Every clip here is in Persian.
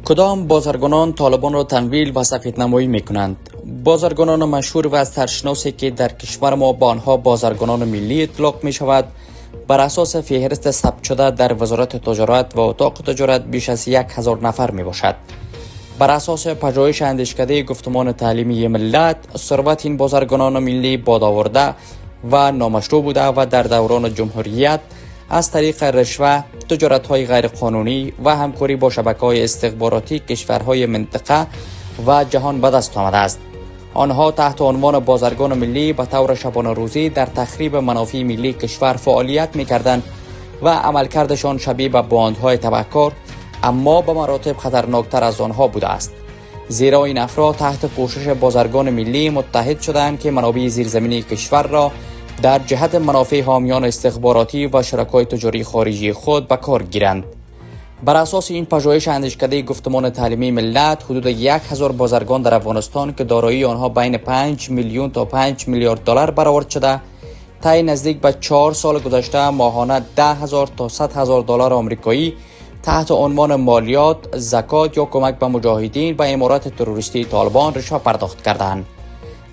کدام بازرگانان طالبان را تمویل و سفیدنمایی میکنند؟ بازرگانان مشهور و سرشناسی که در کشور ما با آنها بازرگانان ملی اطلاق می شود، بر اساس فهرست ثبت شده در وزارت تجارت و اتاق تجارت بیش از 1000 نفر می باشد. بر اساس پژوهش اندیشکده گفتمان تعلیمی ملت، ثروت این بازرگانان ملی بادآورده و نامشروع بوده و در دوران جمهوریت از طریق رشوه، تجارت‌های غیرقانونی و همکاری با شبکه‌های استخباراتی کشورهای منطقه و جهان به دست آمده است. آنها تحت عنوان بازرگان ملی به طور شبانه روزی در تخریب منافع ملی کشور فعالیت می‌کردند و عملکردشان شبیه به باندهای تبهکار، اما به مراتب خطرناکتر از آنها بوده است. زیرا این افراد تحت پوشش بازرگان ملی متحد شدند که منابع زیرزمینی کشور را در جهت منافع حامیان استخباراتی و شرکای تجاری خارجی خود به کار گیرند. بر اساس این پژوهش اندیشکده گفتمان تعلیمی ملت، حدود 1000 بازرگان در افغانستان که دارایی آنها بین 5 میلیون تا 5 میلیارد دلار برآورد شده، طی نزدیک به 4 سال گذشته ماهانه 10,000 تا 100,000 دلار آمریکایی تحت عنوان مالیات، زکات یا کمک به مجاهدین به امارات تروریستی طالبان رشوه پرداخت کردند.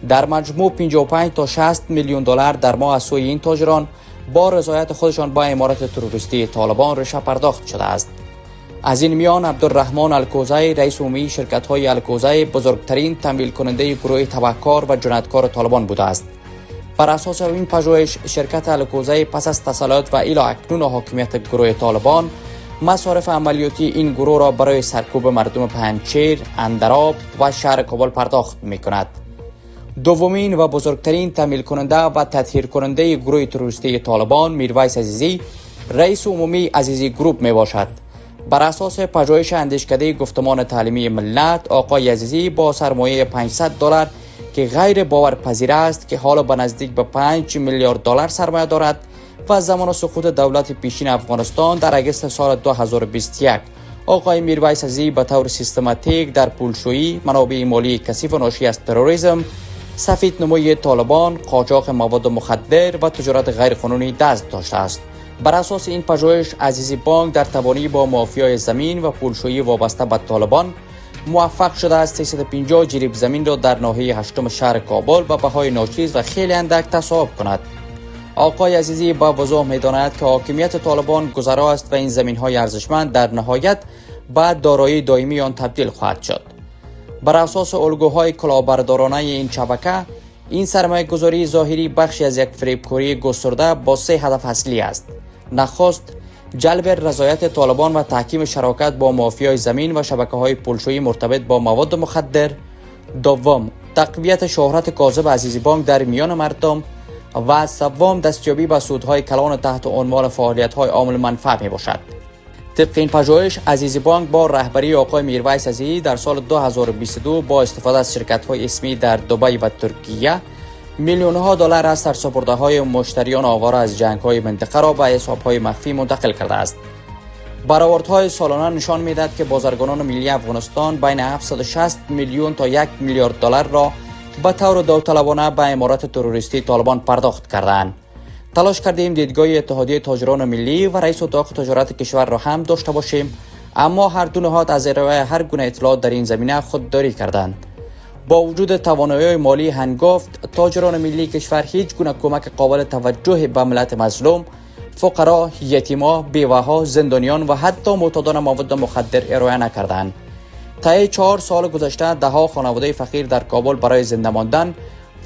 در مجموع 55 تا 60 میلیون دلار در ماه از سوی این تاجران با رضایت خودشان با امارات تروریستی طالبان رشوه پرداخت شده است. از این میان عبدالرحمن الکوزی، رئیس عمومی شرکت‌های الکوزی، بزرگترین تمویل کننده گروه تبهکار و جنایتکار طالبان بوده است. بر اساس این پژوهش، شرکت الکوزی پس از تسلط و الی اکنون حاکمیت گروه طالبان، مصارف عملیاتی این گروه را برای سرکوب مردم پنجشیر، اندراب و شهر کابل پرداخت می‌کند. دومین و بزرگترین تمویل کننده و تطهیر کننده گروه تروریستی طالبان، میرویس عزیزی، رئیس عمومی عزیزی گروپ می باشد. بر اساس پژوهش اندیشکده گفتمان تعلیمی ملت، آقای عزیزی با سرمایه 500 دلار که غیر باورپذیر است که حالا به نزدیک به 5 میلیارد دلار سرمایه دارد و زمان سقوط دولت پیشین افغانستان در اگست سال 2021 آقای میرویس عزیزی به طور سیستماتیک در پولشویی، منابع مالی کثیف و ناشی از تروریسم، سفیدنمایی طالبان، قاچاق مواد مخدر و تجارت غیرقانونی دست داشته است. بر اساس این پژوهش، عزیزی بانک در تبانی با مافیای زمین و پولشویی وابسته به طالبان موفق شده است 350 جریب زمین را در ناحیه 8 شهر کابل به بهای ناچیز و خیلی اندک تصاحب کند. آقای عزیزی با وضوح می‌داند که حاکمیت طالبان گذرا است و این زمین‌های ارزشمند در نهایت به دارایی دائمی آن تبدیل خواهد شد. بر اساس الگوهای کلاهبردارانه این شبکه، این سرمایه گذاری ظاهری بخشی از یک فریبکاری گسترده با 3 هدف اصلی است. نخست، جلب رضایت طالبان و تحکیم شراکت با مافیای زمین و شبکه‌های پولشویی مرتبط با مواد مخدر. دوم، تقویت شهرت کاذب عزیزی بانک در میان مردم. و سوم، دستیابی به سودهای کلان تحت عنوان فعالیت‌های عامل منفعه می باشد. طبق این پژوهش، عزیزی بانک با رهبری آقای میرویس عزیزی در سال 2022 با استفاده از شرکت‌های اسمی در دبی و ترکیه میلیون‌ها دلار از سرسپرده‌های مشتریان آواره از جنگ‌های منطقه را به حساب‌های مخفی منتقل کرده است. برآوردهای سالانه نشان می‌دهد که بازرگانان ملی افغانستان بین 760 میلیون تا 1 میلیارد دلار را به طور داوطلبانه به امارات تروریستی طالبان پرداخت کردند. تلاش کردیم دیدگاه اتحادیه تاجران ملی و رئیس اتاق تجارت کشور را هم داشته باشیم، اما هر دو نهاد از ارائه هر گونه اطلاعات در این زمینه خودداری کردند. با وجود توانایی مالی هنگفت، تاجران ملی کشور هیچ گونه کمک قابل توجه به ملت مظلوم، فقرا، یتیما، بیوه‌ها، زندانیان و حتی معتادان مواد مخدر ارائه نکردند. طی 4 سال گذشته ده‌ها خانواده فقیر در کابل برای زنده ماندن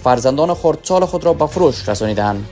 فرزندان خردسال خود را به فروش رسانیدند.